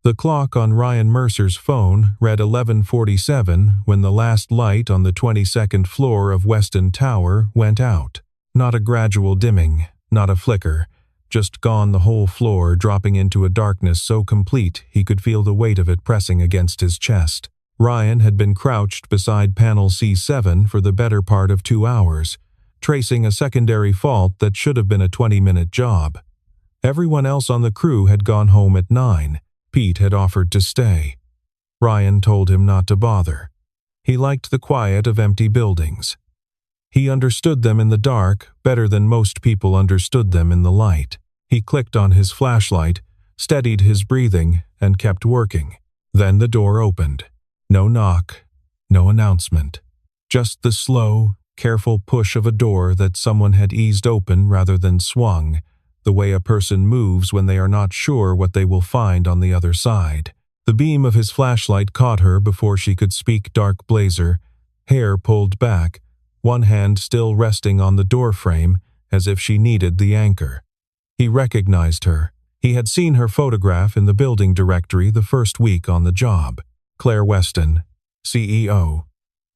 The clock on Ryan Mercer's phone read 11:47 when the last light on the 22nd floor of Weston Tower went out. Not a gradual dimming, not a flicker, just gone the whole floor, dropping into a darkness so complete he could feel the weight of it pressing against his chest. Ryan had been crouched beside panel C7 for the better part of 2 hours, tracing a secondary fault that should have been a 20-minute job. Everyone else on the crew had gone home at 9. Pete had offered to stay. Ryan told him not to bother. He liked the quiet of empty buildings. He understood them in the dark better than most people understood them in the light. He clicked on his flashlight, steadied his breathing, and kept working. Then the door opened. No knock, no announcement. Just the slow, careful push of a door that someone had eased open rather than swung, the way a person moves when they are not sure what they will find on the other side. The beam of his flashlight caught her before she could speak. Dark blazer, hair pulled back, one hand still resting on the doorframe as if she needed the anchor. He recognized her. He had seen her photograph in the building directory the first week on the job. Clare Weston, CEO.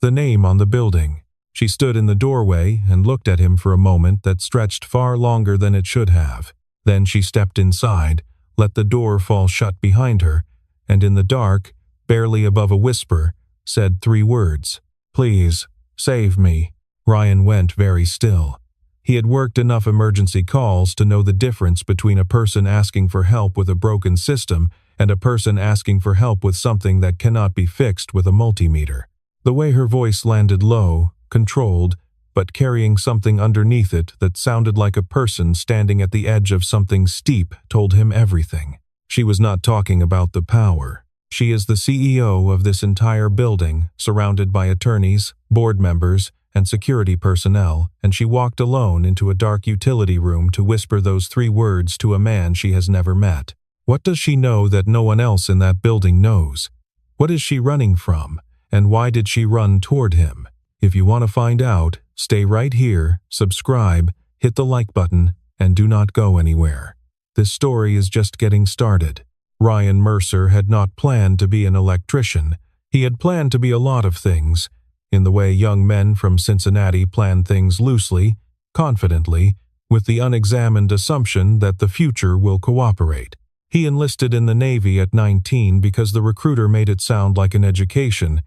The name on the building. She stood in the doorway and looked at him for a moment that stretched far longer than it should have. Then she stepped inside, let the door fall shut behind her, and in the dark, barely above a whisper, said 3 words. "Please, save me." Ryan went very still. He had worked enough emergency calls to know the difference between a person asking for help with a broken system and a person asking for help with something that cannot be fixed with a multimeter. The way her voice landed low, controlled, but carrying something underneath it that sounded like a person standing at the edge of something steep, told him everything. She was not talking about the power. She is the CEO of this entire building, surrounded by attorneys, board members, and security personnel, and she walked alone into a dark utility room to whisper those 3 words to a man she has never met. What does she know that no one else in that building knows? What is she running from, and why did she run toward him? If you want to find out, stay right here, subscribe, hit the like button, and do not go anywhere. This story is just getting started. Ryan Mercer had not planned to be an electrician. He had planned to be a lot of things, in the way young men from Cincinnati plan things loosely, confidently, with the unexamined assumption that the future will cooperate. He enlisted in the Navy at 19 because the recruiter made it sound like an education,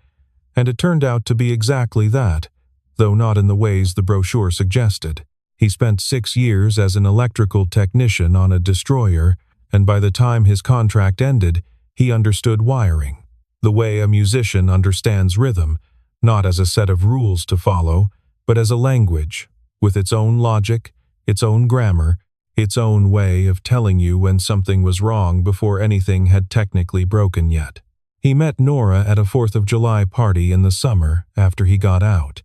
and it turned out to be exactly that, though not in the ways the brochure suggested. He spent 6 years as an electrical technician on a destroyer, and by the time his contract ended, he understood wiring, the way a musician understands rhythm, not as a set of rules to follow, but as a language, with its own logic, its own grammar, its own way of telling you when something was wrong before anything had technically broken yet. He met Nora at a 4th of July party in the summer after he got out.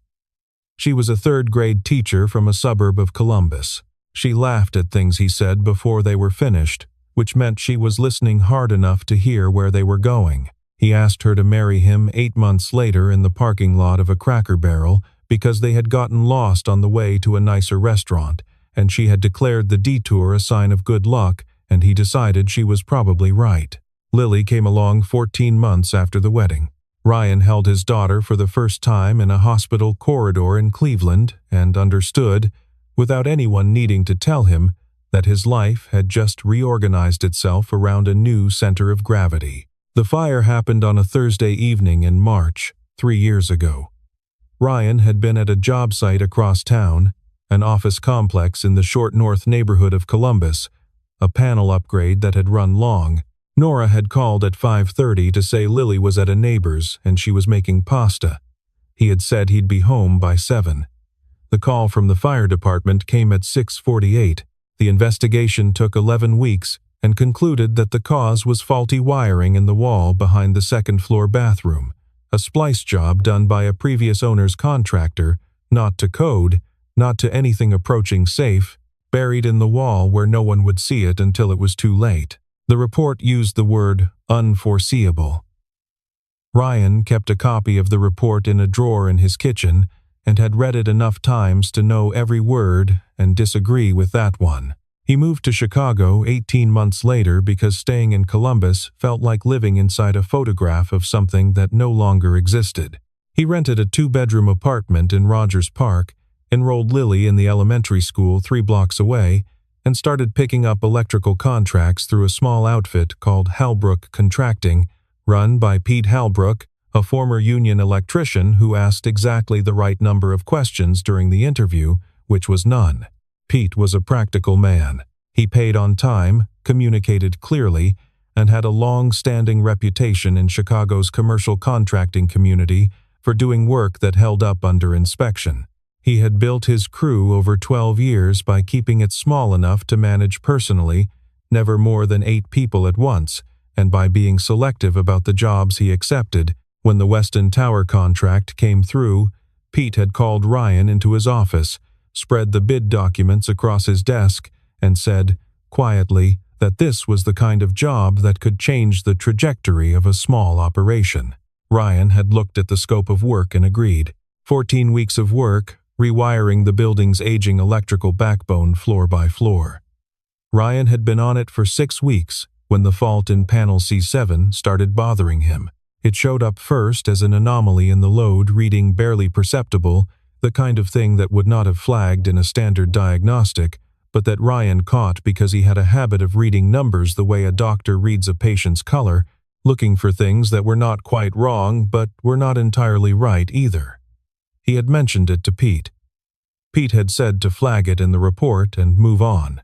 She was a 3rd-grade teacher from a suburb of Columbus. She laughed at things he said before they were finished, which meant she was listening hard enough to hear where they were going. He asked her to marry him 8 months later in the parking lot of a Cracker Barrel because they had gotten lost on the way to a nicer restaurant, and she had declared the detour a sign of good luck, and he decided she was probably right. Lily came along 14 months after the wedding. Ryan held his daughter for the first time in a hospital corridor in Cleveland and understood, without anyone needing to tell him, that his life had just reorganized itself around a new center of gravity. The fire happened on a Thursday evening in March, 3 years ago. Ryan had been at a job site across town, an office complex in the Short North neighborhood of Columbus, a panel upgrade that had run long. Nora had called at 5:30 to say Lily was at a neighbor's and she was making pasta. He had said he'd be home by 7. The call from the fire department came at 6:48. The investigation took 11 weeks and concluded that the cause was faulty wiring in the wall behind the second-floor bathroom, a splice job done by a previous owner's contractor, not to code, not to anything approaching safe, buried in the wall where no one would see it until it was too late. The report used the word unforeseeable. Ryan kept a copy of the report in a drawer in his kitchen and had read it enough times to know every word and disagree with that one. He moved to Chicago 18 months later because staying in Columbus felt like living inside a photograph of something that no longer existed. He rented a 2-bedroom apartment in Rogers Park, enrolled Lily in the elementary school 3 blocks away, and started picking up electrical contracts through a small outfit called Halbrook Contracting, run by Pete Halbrook, a former union electrician who asked exactly the right number of questions during the interview, which was none. Pete was a practical man. He paid on time, communicated clearly, and had a long-standing reputation in Chicago's commercial contracting community for doing work that held up under inspection. He had built his crew over 12 years by keeping it small enough to manage personally, never more than 8 people at once, and by being selective about the jobs he accepted. When the Weston Tower contract came through, Pete had called Ryan into his office, spread the bid documents across his desk, and said, quietly, that this was the kind of job that could change the trajectory of a small operation. Ryan had looked at the scope of work and agreed. 14 weeks of work, rewiring the building's aging electrical backbone floor by floor. Ryan had been on it for 6 weeks when the fault in panel C7 started bothering him. It showed up first as an anomaly in the load reading barely perceptible, the kind of thing that would not have flagged in a standard diagnostic, but that Ryan caught because he had a habit of reading numbers the way a doctor reads a patient's color, looking for things that were not quite wrong but were not entirely right either. He had mentioned it to Pete. Pete had said to flag it in the report and move on.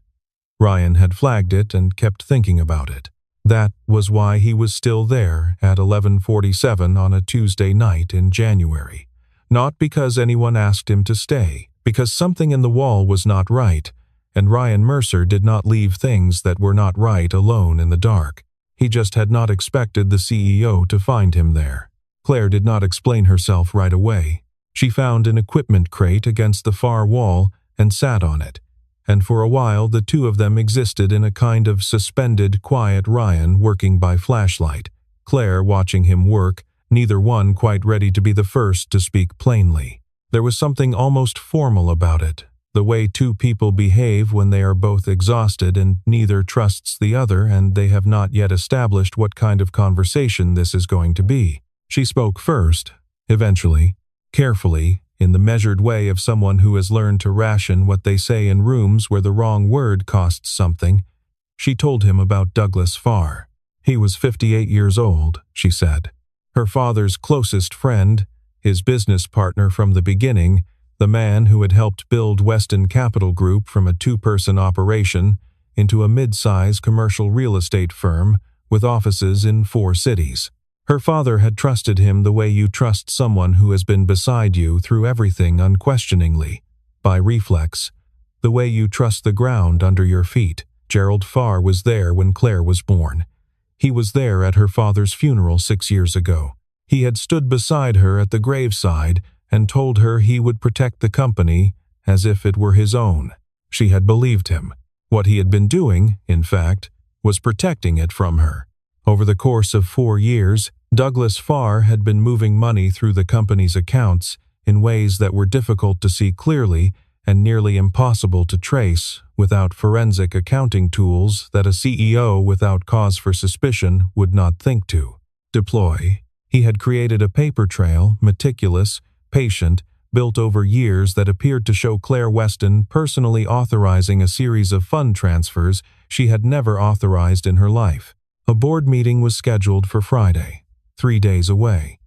Ryan had flagged it and kept thinking about it. That was why he was still there at 11:47 on a Tuesday night in January. Not because anyone asked him to stay, because something in the wall was not right, and Ryan Mercer did not leave things that were not right alone in the dark. He just had not expected the CEO to find him there. Claire did not explain herself right away. She found an equipment crate against the far wall and sat on it, and for a while the two of them existed in a kind of suspended, quiet Ryan working by flashlight, Claire watching him work, neither one quite ready to be the first to speak plainly. There was something almost formal about it, the way two people behave when they are both exhausted and neither trusts the other and they have not yet established what kind of conversation this is going to be. She spoke first, eventually, carefully, in the measured way of someone who has learned to ration what they say in rooms where the wrong word costs something. She told him about Douglas Farr. He was 58 years old, she said. Her father's closest friend, his business partner from the beginning, the man who had helped build Weston Capital Group from a 2-person operation into a mid-size commercial real estate firm with offices in 4 cities. Her father had trusted him the way you trust someone who has been beside you through everything unquestioningly, by reflex, the way you trust the ground under your feet. Gerald Farr was there when Claire was born. He was there at her father's funeral 6 years ago. He had stood beside her at the graveside and told her he would protect the company as if it were his own. She had believed him. What he had been doing, in fact, was protecting it from her. Over the course of 4 years, Douglas Farr had been moving money through the company's accounts in ways that were difficult to see clearly and nearly impossible to trace without forensic accounting tools that a CEO without cause for suspicion would not think to deploy. He had created a paper trail, meticulous, patient, built over years that appeared to show Claire Weston personally authorizing a series of fund transfers she had never authorized in her life. A board meeting was scheduled for Friday, 3 days away.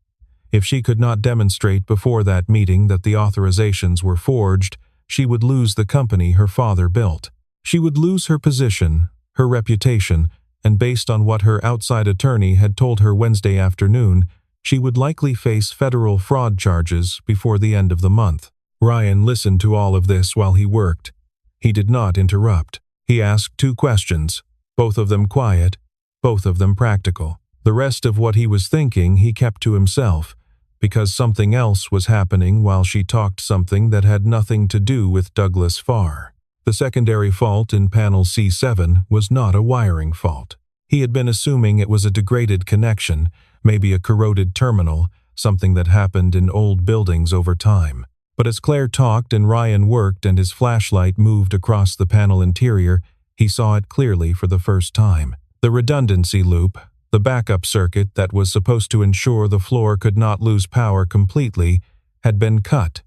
If she could not demonstrate before that meeting that the authorizations were forged, she would lose the company her father built. She would lose her position, her reputation, and based on what her outside attorney had told her Wednesday afternoon, she would likely face federal fraud charges before the end of the month. Ryan listened to all of this while he worked. He did not interrupt. He asked 2 questions, both of them quiet, both of them practical. The rest of what he was thinking he kept to himself, because something else was happening while she talked, something that had nothing to do with Douglas Farr. The secondary fault in panel C7 was not a wiring fault. He had been assuming it was a degraded connection, maybe a corroded terminal, something that happened in old buildings over time. But as Claire talked and Ryan worked and his flashlight moved across the panel interior, He saw it clearly for the first time. The redundancy loop, the backup circuit that was supposed to ensure the floor could not lose power completely, had been cut,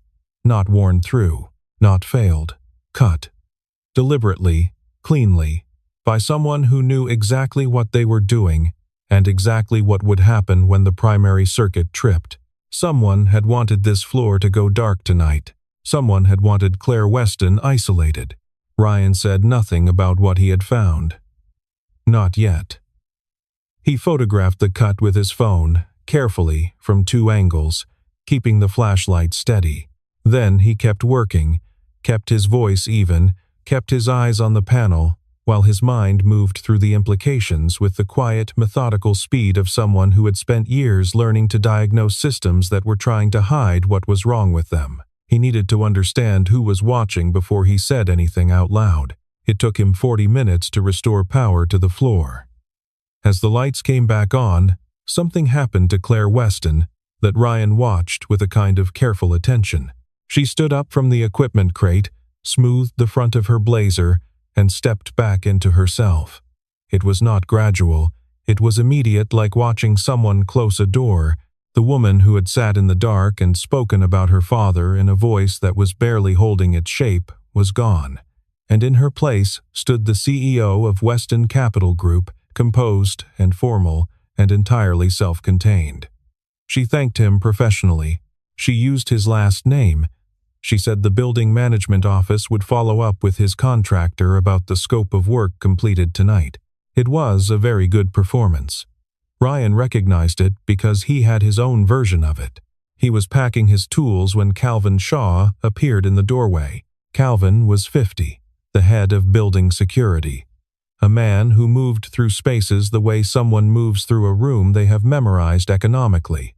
not worn through, not failed, cut. Deliberately, cleanly, by someone who knew exactly what they were doing and exactly what would happen when the primary circuit tripped. Someone had wanted this floor to go dark tonight. Someone had wanted Clare Weston isolated. Ryan said nothing about what he had found. Not yet. He photographed the cut with his phone, carefully, from 2 angles, keeping the flashlight steady. Then he kept working, kept his voice even, kept his eyes on the panel, while his mind moved through the implications with the quiet, methodical speed of someone who had spent years learning to diagnose systems that were trying to hide what was wrong with them. He needed to understand who was watching before he said anything out loud. It took him 40 minutes to restore power to the floor. As the lights came back on, something happened to Clare Weston that Ryan watched with a kind of careful attention. She stood up from the equipment crate, smoothed the front of her blazer, and stepped back into herself. It was not gradual. It was immediate, like watching someone close a door. The woman who had sat in the dark and spoken about her father in a voice that was barely holding its shape was gone, and in her place stood the CEO of Weston Capital Group, composed and formal and entirely self-contained. She thanked him professionally. She used his last name. She said the building management office would follow up with his contractor about the scope of work completed tonight. It was a very good performance. Ryan recognized it because he had his own version of it. He was packing his tools when Calvin Shaw appeared in the doorway. Calvin was 50, the head of building security. A man who moved through spaces the way someone moves through a room they have memorized economically.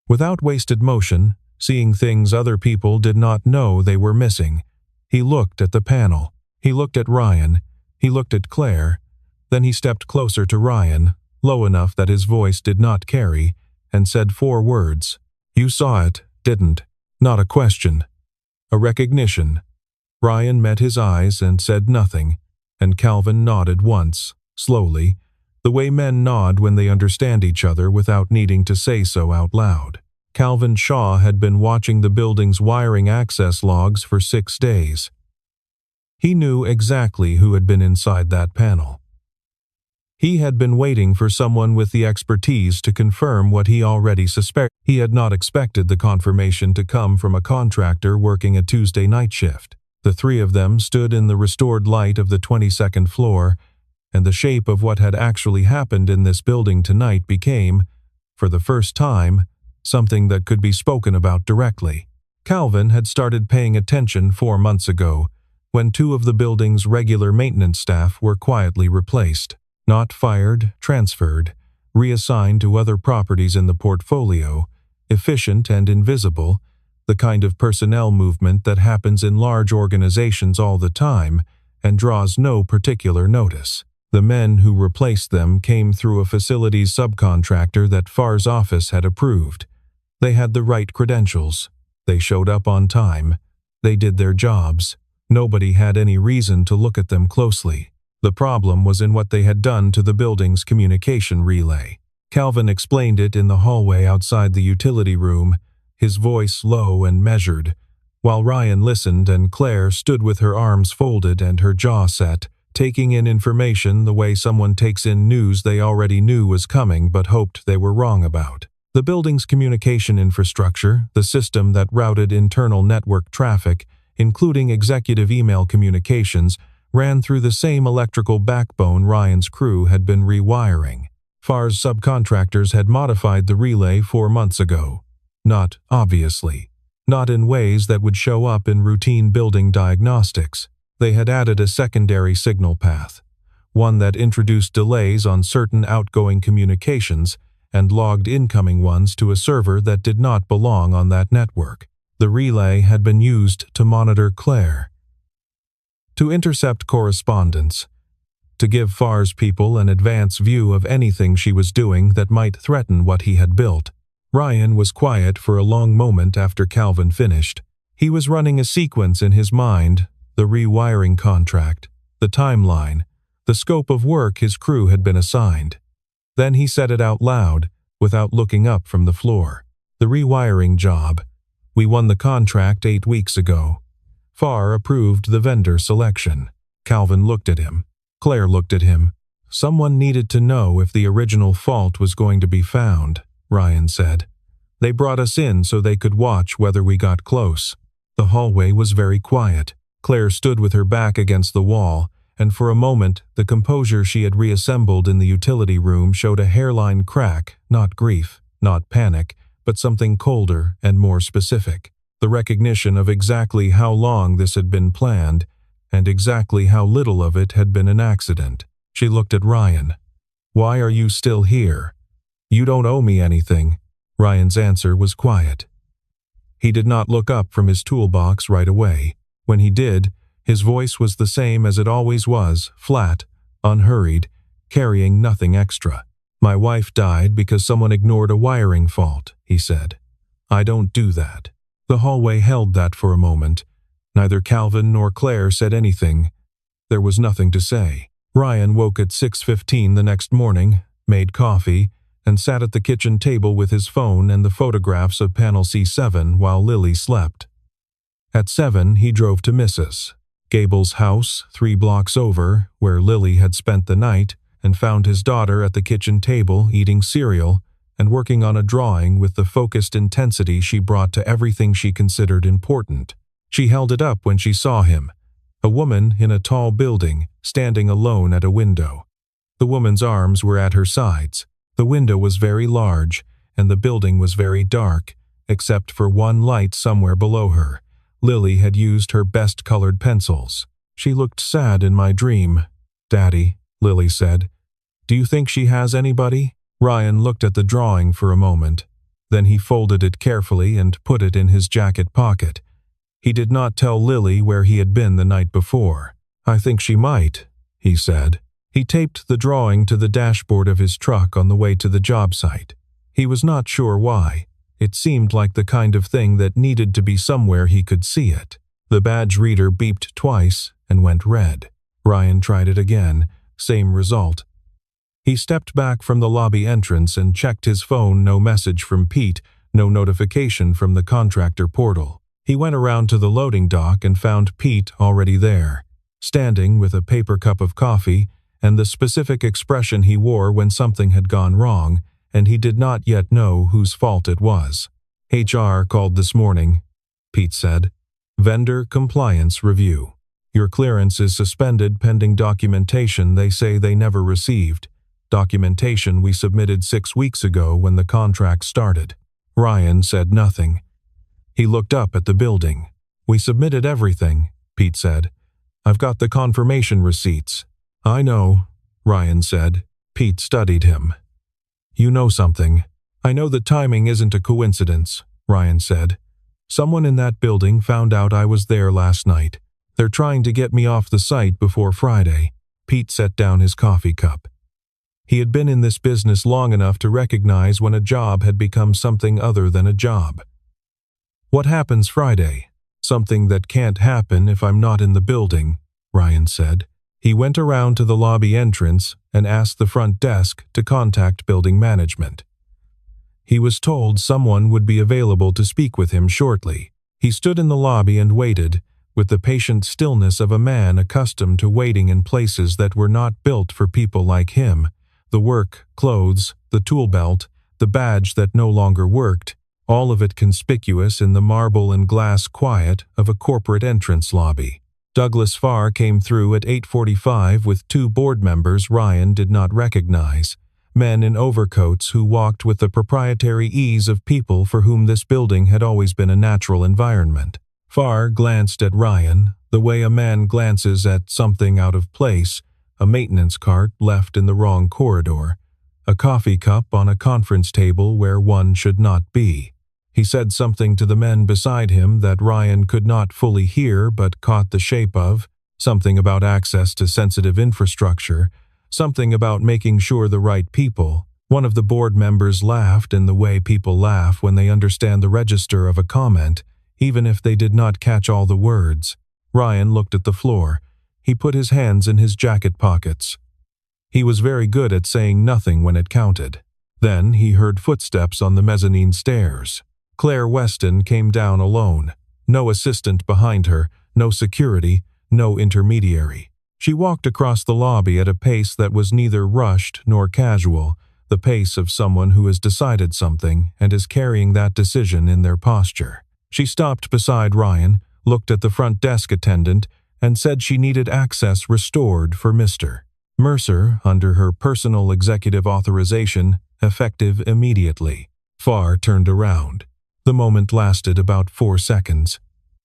Without wasted motion, seeing things other people did not know they were missing, he looked at the panel. He looked at Ryan. He looked at Clare. Then he stepped closer to Ryan, low enough that his voice did not carry, and said 4 words. "You saw it, didn't?" Not a question. A recognition. Ryan met his eyes and said nothing, and Calvin nodded once, slowly, the way men nod when they understand each other without needing to say so out loud. Calvin Shaw had been watching the building's wiring access logs for 6 days. He knew exactly who had been inside that panel. He had been waiting for someone with the expertise to confirm what he already suspected. He had not expected the confirmation to come from a contractor working a Tuesday night shift. The 3 of them stood in the restored light of the 22nd floor, and the shape of what had actually happened in this building tonight became, for the first time, something that could be spoken about directly. Calvin had started paying attention 4 months ago, when 2 of the building's regular maintenance staff were quietly replaced. Not fired, transferred, reassigned to other properties in the portfolio, efficient and invisible, the kind of personnel movement that happens in large organizations all the time and draws no particular notice. The men who replaced them came through a facilities subcontractor that Farr's office had approved. They had the right credentials. They showed up on time. They did their jobs. Nobody had any reason to look at them closely. The problem was in what they had done to the building's communication relay. Calvin explained it in the hallway outside the utility room, his voice low and measured, while Ryan listened and Clare stood with her arms folded and her jaw set, taking in information the way someone takes in news they already knew was coming but hoped they were wrong about. The building's communication infrastructure, the system that routed internal network traffic, including executive email communications, ran through the same electrical backbone Ryan's crew had been rewiring. Farr's subcontractors had modified the relay 4 months ago. Not obviously. Not in ways that would show up in routine building diagnostics. They had added a secondary signal path, one that introduced delays on certain outgoing communications and logged incoming ones to a server that did not belong on that network. The relay had been used to monitor Clare, to intercept correspondence, to give Farr's people an advance view of anything she was doing that might threaten what he had built. Ryan was quiet for a long moment after Calvin finished. He was running a sequence in his mind, the rewiring contract, the timeline, the scope of work his crew had been assigned. Then he said it out loud, without looking up from the floor. The rewiring job. We won the contract 8 weeks ago. Farr approved the vendor selection. Calvin looked at him. Claire looked at him. Someone needed to know if the original fault was going to be found, Ryan said. They brought us in so they could watch whether we got close. The hallway was very quiet. Claire stood with her back against the wall, and for a moment the composure she had reassembled in the utility room showed a hairline crack, not grief, not panic, but something colder and more specific. The recognition of exactly how long this had been planned, and exactly how little of it had been an accident. She looked at Ryan. "Why are you still here?" "You don't owe me anything." Ryan's answer was quiet. He did not look up from his toolbox right away. When he did, his voice was the same as it always was, flat, unhurried, carrying nothing extra. "My wife died because someone ignored a wiring fault," he said. "I don't do that." The hallway held that for a moment. Neither Calvin nor Claire said anything. There was nothing to say. Ryan woke at 6:15 the next morning, made coffee, and sat at the kitchen table with his phone and the photographs of panel C7 while Lily slept. At 7, he drove to Mrs. Gable's house, 3 blocks over, where Lily had spent the night, and found his daughter at the kitchen table eating cereal and working on a drawing with the focused intensity she brought to everything she considered important. She held it up when she saw him, a woman in a tall building, standing alone at a window. The woman's arms were at her sides. The window was very large, and the building was very dark, except for one light somewhere below her. Lily had used her best-colored pencils. "She looked sad in my dream, Daddy," Lily said. "Do you think she has anybody?" Ryan looked at the drawing for a moment. Then he folded it carefully and put it in his jacket pocket. He did not tell Lily where he had been the night before. "I think she might," he said. He taped the drawing to the dashboard of his truck on the way to the job site. He was not sure why. It seemed like the kind of thing that needed to be somewhere he could see it. The badge reader beeped twice and went red. Ryan tried it again. Same result. He stepped back from the lobby entrance and checked his phone. No message from Pete, no notification from the contractor portal. He went around to the loading dock and found Pete already there, standing with a paper cup of coffee and the specific expression he wore when something had gone wrong, and he did not yet know whose fault it was. "HR called this morning," Pete said. "Vendor compliance review. Your clearance is suspended pending documentation they say they never received. Documentation we submitted 6 weeks ago when the contract started." Ryan said nothing. He looked up at the building. "We submitted everything," Pete said. "I've got the confirmation receipts." "I know," Ryan said. Pete studied him. "You know something." "I know the timing isn't a coincidence," Ryan said. "Someone in that building found out I was there last night. They're trying to get me off the site before Friday." Pete set down his coffee cup. He had been in this business long enough to recognize when a job had become something other than a job. "What happens Friday?" "Something that can't happen if I'm not in the building," Ryan said. He went around to the lobby entrance and asked the front desk to contact building management. He was told someone would be available to speak with him shortly. He stood in the lobby and waited, with the patient stillness of a man accustomed to waiting in places that were not built for people like him. The work, clothes, the tool belt, the badge that no longer worked, all of it conspicuous in the marble and glass quiet of a corporate entrance lobby. Douglas Farr came through at 8:45 with 2 board members Ryan did not recognize, men in overcoats who walked with the proprietary ease of people for whom this building had always been a natural environment. Farr glanced at Ryan, the way a man glances at something out of place, a maintenance cart left in the wrong corridor, a coffee cup on a conference table where one should not be. He said something to the men beside him that Ryan could not fully hear but caught the shape of, something about access to sensitive infrastructure, something about making sure the right people. One of the board members laughed in the way people laugh when they understand the register of a comment, even if they did not catch all the words. Ryan looked at the floor. He put his hands in his jacket pockets. He was very good at saying nothing when it counted. Then he heard footsteps on the mezzanine stairs. Clare Weston came down alone. No assistant behind her, no security, no intermediary. She walked across the lobby at a pace that was neither rushed nor casual, the pace of someone who has decided something and is carrying that decision in their posture. She stopped beside Ryan, looked at the front desk attendant, and said she needed access restored for Mr. Mercer under her personal executive authorization, effective immediately. Farr turned around. The moment lasted about 4 seconds.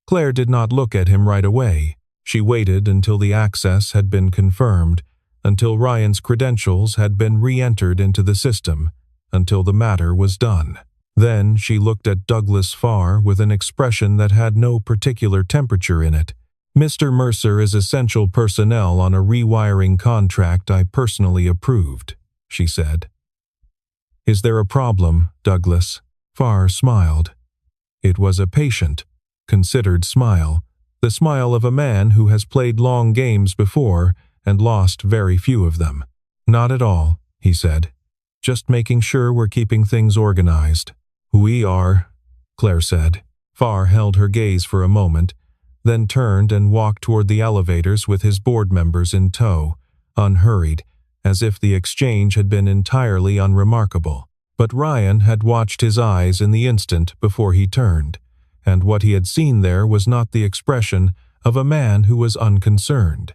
Clare did not look at him right away. She waited until the access had been confirmed, until Ryan's credentials had been re-entered into the system, until the matter was done. Then she looked at Douglas Farr with an expression that had no particular temperature in it. Mr. Mercer is essential personnel on a rewiring contract I personally approved, she said. Is there a problem, Douglas? Farr smiled. It was a patient, considered smile, the smile of a man who has played long games before and lost very few of them. Not at all, he said. Just making sure we're keeping things organized. We are, Clare said. Farr held her gaze for a moment, then turned and walked toward the elevators with his board members in tow, unhurried, as if the exchange had been entirely unremarkable. But Ryan had watched his eyes in the instant before he turned, and what he had seen there was not the expression of a man who was unconcerned.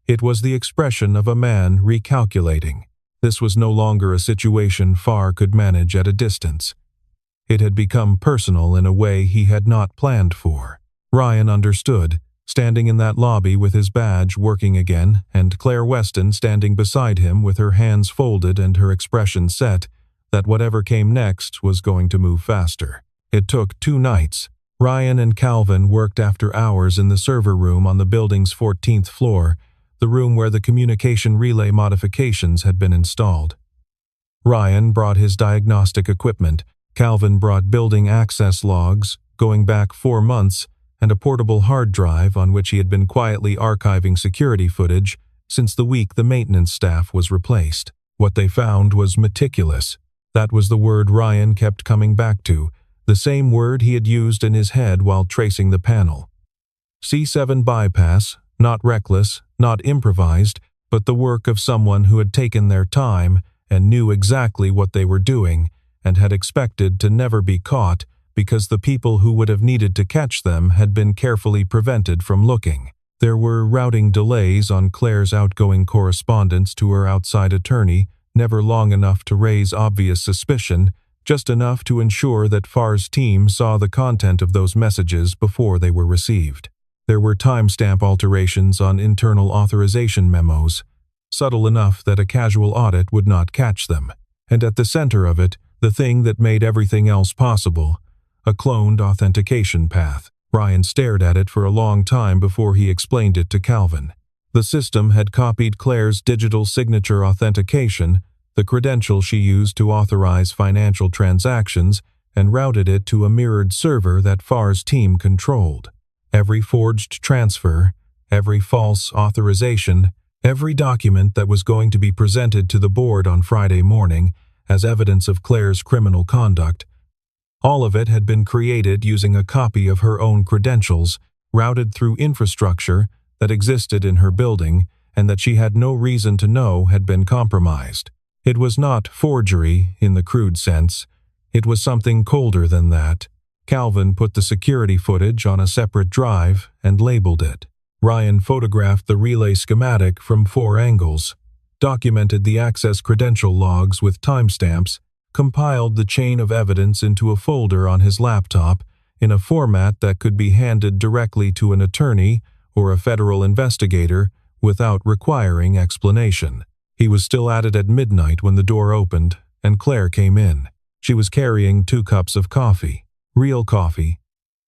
It was the expression of a man recalculating. This was no longer a situation Farr could manage at a distance. It had become personal in a way he had not planned for. Ryan understood, standing in that lobby with his badge working again, and Clare Weston standing beside him with her hands folded and her expression set, that whatever came next was going to move faster. It took 2 nights. Ryan and Calvin worked after hours in the server room on the building's 14th floor, the room where the communication relay modifications had been installed. Ryan brought his diagnostic equipment. Calvin brought building access logs, going back 4 months, and a portable hard drive on which he had been quietly archiving security footage since the week the maintenance staff was replaced. What they found was meticulous. That was the word Ryan kept coming back to, the same word he had used in his head while tracing the panel. C7 bypass, not reckless, not improvised, but the work of someone who had taken their time and knew exactly what they were doing and had expected to never be caught because the people who would have needed to catch them had been carefully prevented from looking. There were routing delays on Clare's outgoing correspondence to her outside attorney, never long enough to raise obvious suspicion, just enough to ensure that Farr's team saw the content of those messages before they were received. There were timestamp alterations on internal authorization memos, subtle enough that a casual audit would not catch them. And at the center of it, the thing that made everything else possible, a cloned authentication path. Ryan stared at it for a long time before he explained it to Calvin. The system had copied Clare's digital signature authentication, the credential she used to authorize financial transactions, and routed it to a mirrored server that Farr's team controlled. Every forged transfer, every false authorization, every document that was going to be presented to the board on Friday morning as evidence of Clare's criminal conduct, all of it had been created using a copy of her own credentials, routed through infrastructure that existed in her building and that she had no reason to know had been compromised. It was not forgery in the crude sense. It was something colder than that. Calvin put the security footage on a separate drive and labeled it. Ryan photographed the relay schematic from 4 angles, documented the access credential logs with timestamps, compiled the chain of evidence into a folder on his laptop in a format that could be handed directly to an attorney or a federal investigator without requiring explanation. He was still at it at midnight when the door opened and Clare came in. She was carrying 2 cups of coffee. Real coffee.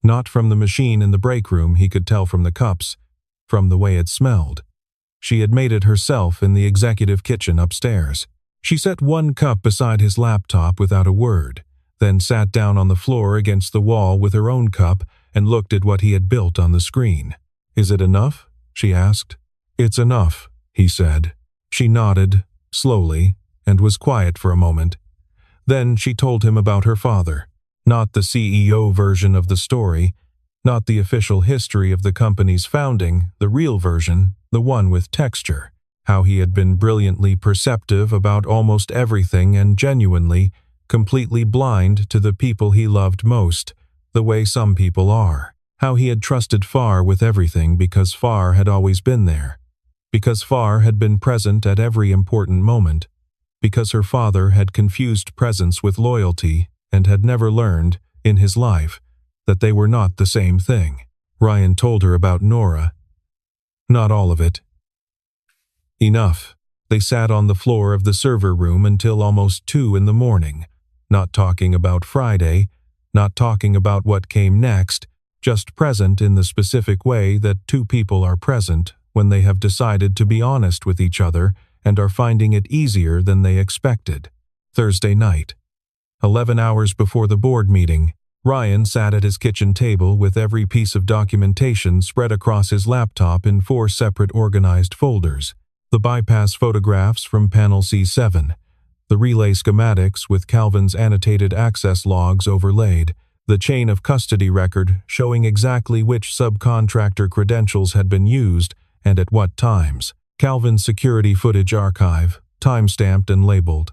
Not from the machine in the break room, he could tell from the cups, from the way it smelled. She had made it herself in the executive kitchen upstairs. She set 1 cup beside his laptop without a word, then sat down on the floor against the wall with her own cup and looked at what he had built on the screen. "Is it enough?" she asked. "It's enough," he said. She nodded, slowly, and was quiet for a moment. Then she told him about her father. Not the CEO version of the story, not the official history of the company's founding, the real version, the one with texture. How he had been brilliantly perceptive about almost everything and genuinely, completely blind to the people he loved most, the way some people are. How he had trusted Far with everything because Far had always been there. Because Far had been present at every important moment. Because her father had confused presence with loyalty and had never learned, in his life, that they were not the same thing. Ryan told her about Nora. Not all of it. Enough. They sat on the floor of the server room until almost 2 in the morning, not talking about Friday, not talking about what came next, just present in the specific way that two people are present when they have decided to be honest with each other and are finding it easier than they expected. Thursday night. 11 hours before the board meeting, Ryan sat at his kitchen table with every piece of documentation spread across his laptop in 4 separate organized folders. The bypass photographs from panel C7, the relay schematics with Calvin's annotated access logs overlaid, the chain of custody record showing exactly which subcontractor credentials had been used and at what times, Calvin's security footage archive, time-stamped and labeled.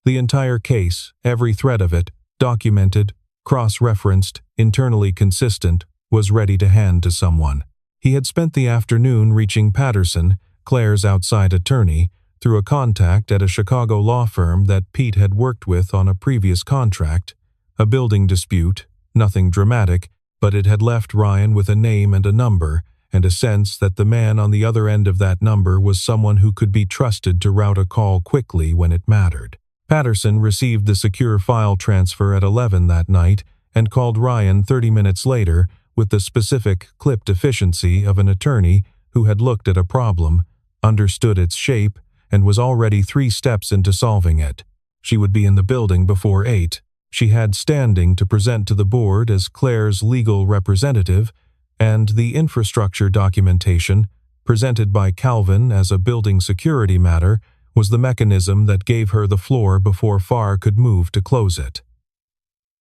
The entire case, every thread of it, documented, cross-referenced, internally consistent, was ready to hand to someone. He had spent the afternoon reaching Patterson, Clare's outside attorney, through a contact at a Chicago law firm that Pete had worked with on a previous contract, a building dispute, nothing dramatic, but it had left Ryan with a name and a number, and a sense that the man on the other end of that number was someone who could be trusted to route a call quickly when it mattered. Patterson received the secure file transfer at 11 that night and called Ryan 30 minutes later with the specific, clipped efficiency of an attorney who had looked at a problem, understood its shape, and was already 3 steps into solving it. She would be in the building before 8. She had standing to present to the board as Clare's legal representative, and the infrastructure documentation, presented by Calvin as a building security matter, was the mechanism that gave her the floor before Far could move to close it.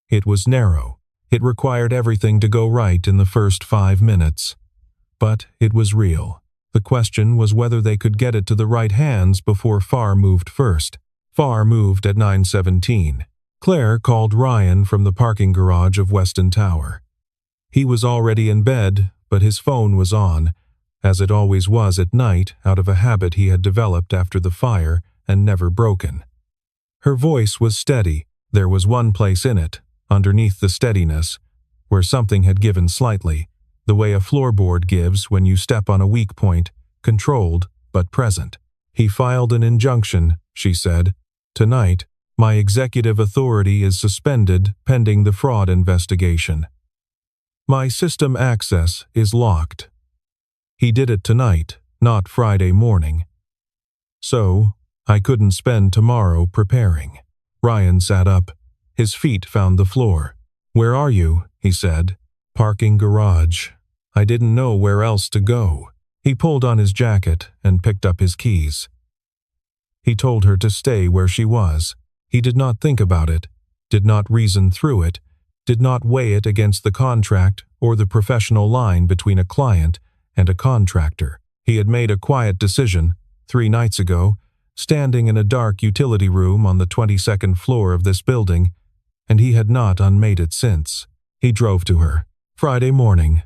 It was narrow. It required everything to go right in the first 5 minutes. But it was real. The question was whether they could get it to the right hands before Far moved first. Far moved at 9:17. Clare called Ryan from the parking garage of Weston Tower. He was already in bed, but his phone was on, as it always was at night out of a habit he had developed after the fire and never broken. Her voice was steady. There was one place in it, underneath the steadiness, where something had given slightly, the way a floorboard gives when you step on a weak point, controlled but present. He filed an injunction, she said. Tonight, my executive authority is suspended pending the fraud investigation. My system access is locked. He did it tonight, not Friday morning. So, I couldn't spend tomorrow preparing. Ryan sat up. His feet found the floor. Where are you? He said. Parking garage. I didn't know where else to go. He pulled on his jacket and picked up his keys. He told her to stay where she was. He did not think about it, did not reason through it, did not weigh it against the contract or the professional line between a client and a contractor. He had made a quiet decision, 3 nights ago, standing in a dark utility room on the 22nd floor of this building, and he had not unmade it since. He drove to her. Friday morning.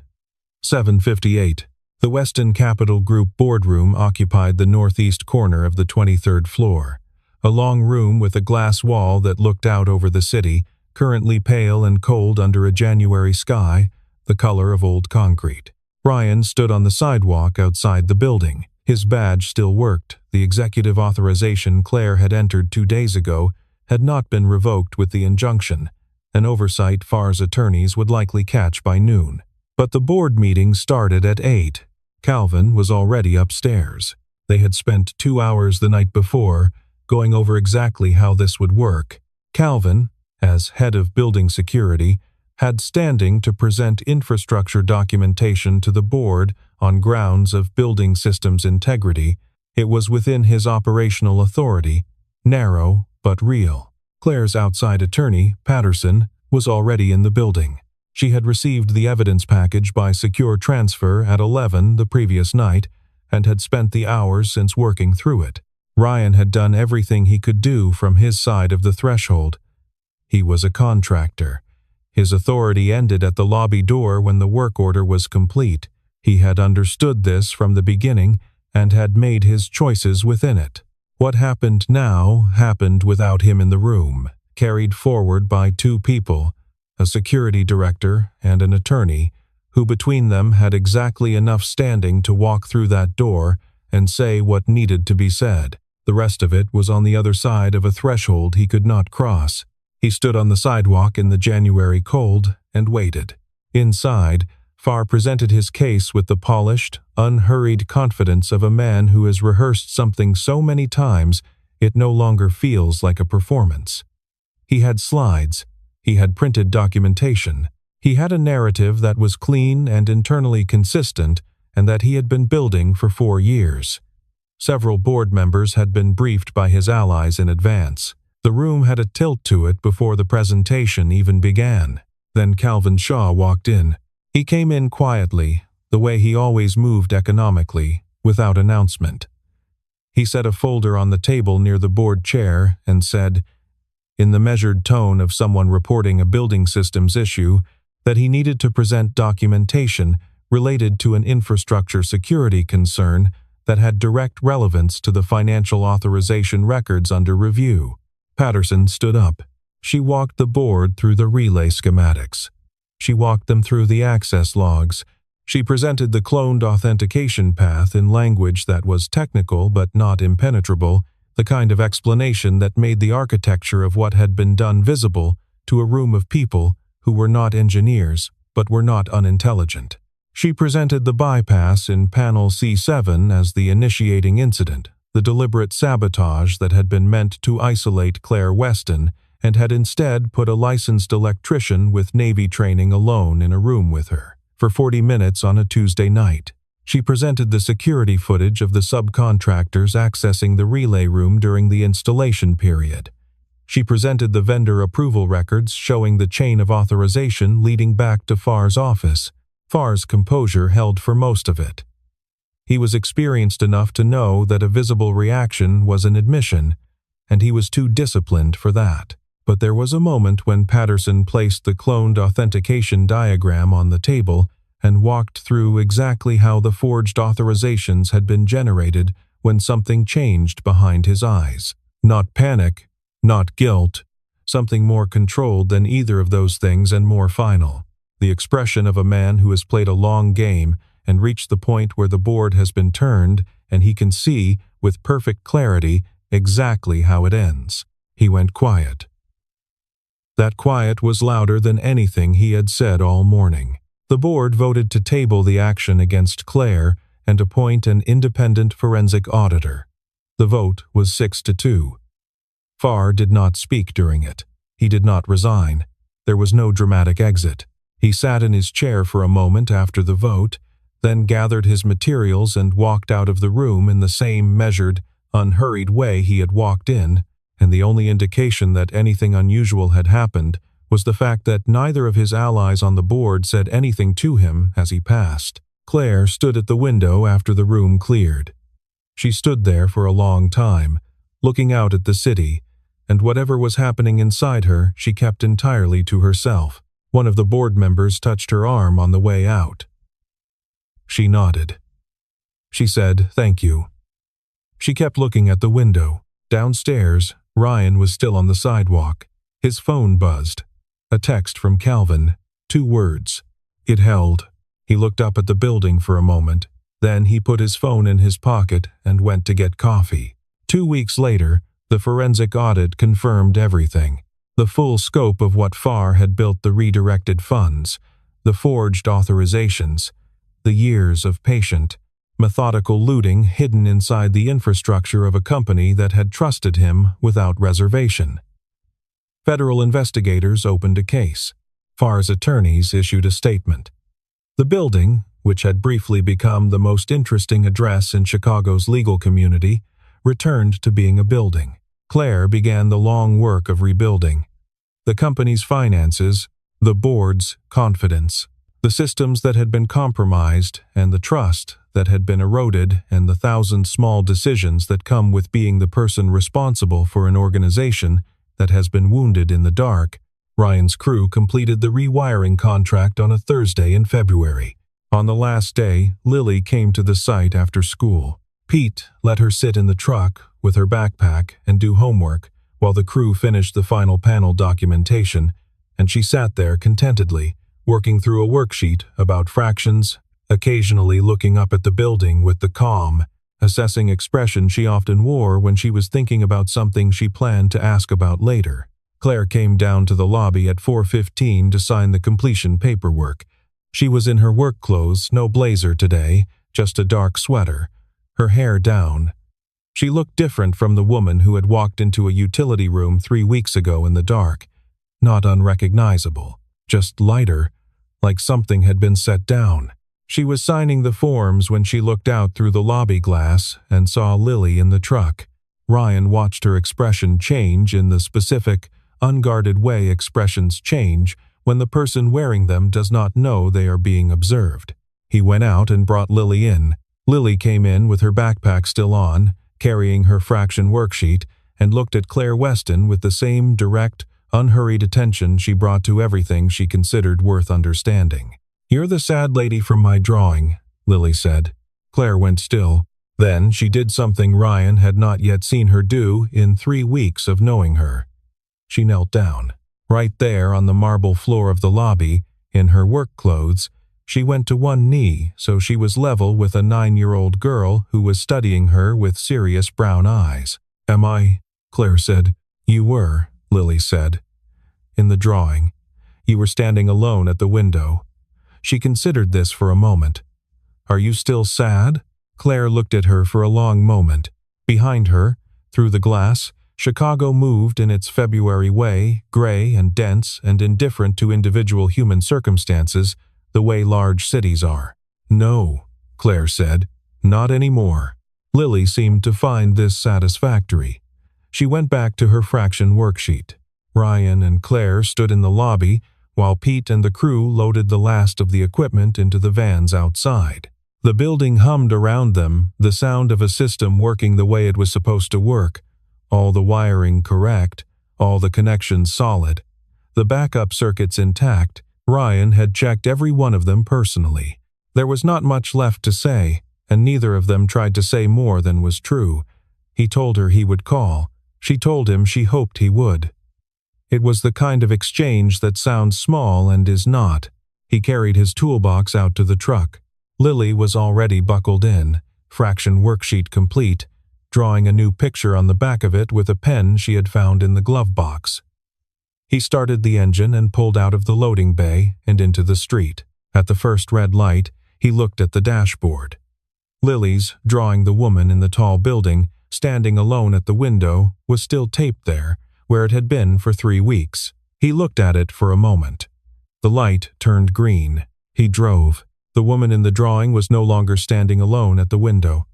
7:58. The Weston Capital Group boardroom occupied the northeast corner of the 23rd floor, a long room with a glass wall that looked out over the city, currently pale and cold under a January sky, the color of old concrete. Ryan stood on the sidewalk outside the building. His badge still worked. The executive authorization Clare had entered 2 days ago had not been revoked with the injunction, an oversight Far's attorneys would likely catch by noon. But the board meeting started at 8. Calvin was already upstairs. They had spent 2 hours the night before going over exactly how this would work. Calvin, as head of building security, had standing to present infrastructure documentation to the board on grounds of building systems integrity. It was within his operational authority, narrow but real. Clare's outside attorney, Patterson, was already in the building. She had received the evidence package by secure transfer at 11 the previous night and had spent the hours since working through it. Ryan had done everything he could do from his side of the threshold. He was a contractor. His authority ended at the lobby door when the work order was complete. He had understood this from the beginning and had made his choices within it. What happened now happened without him in the room, carried forward by two people, a security director and an attorney, who between them had exactly enough standing to walk through that door and say what needed to be said. The rest of it was on the other side of a threshold he could not cross. He stood on the sidewalk in the January cold and waited. Inside, Farr presented his case with the polished, unhurried confidence of a man who has rehearsed something so many times it no longer feels like a performance. He had slides. He had printed documentation. He had a narrative that was clean and internally consistent and that he had been building for 4 years. Several board members had been briefed by his allies in advance. The room had a tilt to it before the presentation even began. Then Calvin Shaw walked in. He came in quietly, the way he always moved economically, without announcement. He set a folder on the table near the board chair and said, in the measured tone of someone reporting a building systems issue, that he needed to present documentation related to an infrastructure security concern that had direct relevance to the financial authorization records under review. Patterson stood up. She walked the board through the relay schematics. She walked them through the access logs. She presented the cloned authentication path in language that was technical but not impenetrable, the kind of explanation that made the architecture of what had been done visible to a room of people who were not engineers but were not unintelligent. She presented the bypass in panel C7 as the initiating incident, the deliberate sabotage that had been meant to isolate Clare Weston and had instead put a licensed electrician with Navy training alone in a room with her for 40 minutes on a Tuesday night. She presented the security footage of the subcontractors accessing the relay room during the installation period. She presented the vendor approval records showing the chain of authorization leading back to Farr's office. Farr's composure held for most of it. He was experienced enough to know that a visible reaction was an admission, and he was too disciplined for that. But there was a moment when Patterson placed the cloned authentication diagram on the table and walked through exactly how the forged authorizations had been generated when something changed behind his eyes. Not panic, not guilt, something more controlled than either of those things and more final. The expression of a man who has played a long game and reached the point where the board has been turned and he can see, with perfect clarity, exactly how it ends. He went quiet. That quiet was louder than anything he had said all morning. The board voted to table the action against Clare and appoint an independent forensic auditor. The vote was 6-2. Farr did not speak during it. He did not resign. There was no dramatic exit. He sat in his chair for a moment after the vote, then gathered his materials and walked out of the room in the same measured, unhurried way he had walked in, and the only indication that anything unusual had happened was the fact that neither of his allies on the board said anything to him as he passed. Clare stood at the window after the room cleared. She stood there for a long time, looking out at the city, and whatever was happening inside her she kept entirely to herself. One of the board members touched her arm on the way out. She nodded. She said, "Thank you." She kept looking at the window. Downstairs, Ryan was still on the sidewalk. His phone buzzed. A text from Calvin. 2 words. It held. He looked up at the building for a moment. Then he put his phone in his pocket and went to get coffee. 2 weeks later, the forensic audit confirmed everything. The full scope of what Farr had built, the redirected funds, the forged authorizations, the years of patient, methodical looting hidden inside the infrastructure of a company that had trusted him without reservation. Federal investigators opened a case. Farr's attorneys issued a statement. The building, which had briefly become the most interesting address in Chicago's legal community, returned to being a building. Clare began the long work of rebuilding. The company's finances, the board's confidence, the systems that had been compromised, and the trust that had been eroded, and the thousand small decisions that come with being the person responsible for an organization that has been wounded in the dark. Ryan's crew completed the rewiring contract on a Thursday in February. On the last day, Lily came to the site after school. Pete let her sit in the truck with her backpack and do homework while the crew finished the final panel documentation, and she sat there contentedly, working through a worksheet about fractions, occasionally looking up at the building with the calm, assessing expression she often wore when she was thinking about something she planned to ask about later. Claire came down to the lobby at 4:15 to sign the completion paperwork. She was in her work clothes, no blazer today, just a dark sweater, her hair down. She looked different from the woman who had walked into a utility room 3 weeks ago in the dark. Not unrecognizable, just lighter, like something had been set down. She was signing the forms when she looked out through the lobby glass and saw Lily in the truck. Ryan watched her expression change in the specific, unguarded way expressions change when the person wearing them does not know they are being observed. He went out and brought Lily in. Lily came in with her backpack still on, carrying her fraction worksheet, and looked at Claire Weston with the same direct, unhurried attention she brought to everything she considered worth understanding. "You're the sad lady from my drawing," Lily said. Claire went still. Then she did something Ryan had not yet seen her do in 3 weeks of knowing her. She knelt down. Right there on the marble floor of the lobby, in her work clothes, she went to one knee so she was level with a 9-year-old girl who was studying her with serious brown eyes. "Am I?" Claire said. "You were," Lily said. "In the drawing. You were standing alone at the window." She considered this for a moment. "Are you still sad?" Claire looked at her for a long moment. Behind her, through the glass, Chicago moved in its February way, gray and dense and indifferent to individual human circumstances, the way large cities are. "No," Claire said, "not anymore." Lily seemed to find this satisfactory. She went back to her fraction worksheet. Ryan and Claire stood in the lobby while Pete and the crew loaded the last of the equipment into the vans outside. The building hummed around them, the sound of a system working the way it was supposed to work, all the wiring correct, all the connections solid, the backup circuits intact. Ryan had checked every one of them personally. There was not much left to say, and neither of them tried to say more than was true. He told her he would call. She told him she hoped he would. It was the kind of exchange that sounds small and is not. He carried his toolbox out to the truck. Lily was already buckled in, fraction worksheet complete, drawing a new picture on the back of it with a pen she had found in the glove box. He started the engine and pulled out of the loading bay and into the street. At the first red light, he looked at the dashboard. Lily's, drawing the woman in the tall building, standing alone at the window, was still taped there, where it had been for 3 weeks. He looked at it for a moment. The light turned green. He drove. The woman in the drawing was no longer standing alone at the window.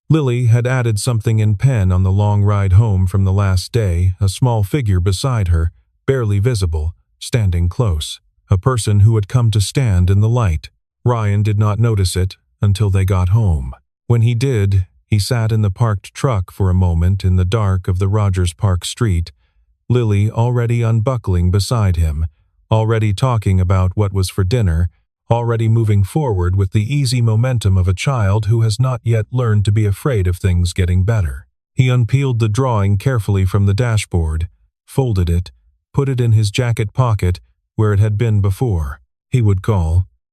Lily had added something in pen on the long ride home from the last day, a small figure beside her, barely visible, standing close. A person who had come to stand in the light. Ryan did not notice it until they got home. When he did, he sat in the parked truck for a moment in the dark of the Rogers Park street, Lily already unbuckling beside him, already talking about what was for dinner, already moving forward with the easy momentum of a child who has not yet learned to be afraid of things getting better. He unpeeled the drawing carefully from the dashboard, folded it, put it in his jacket pocket where it had been before. He would call.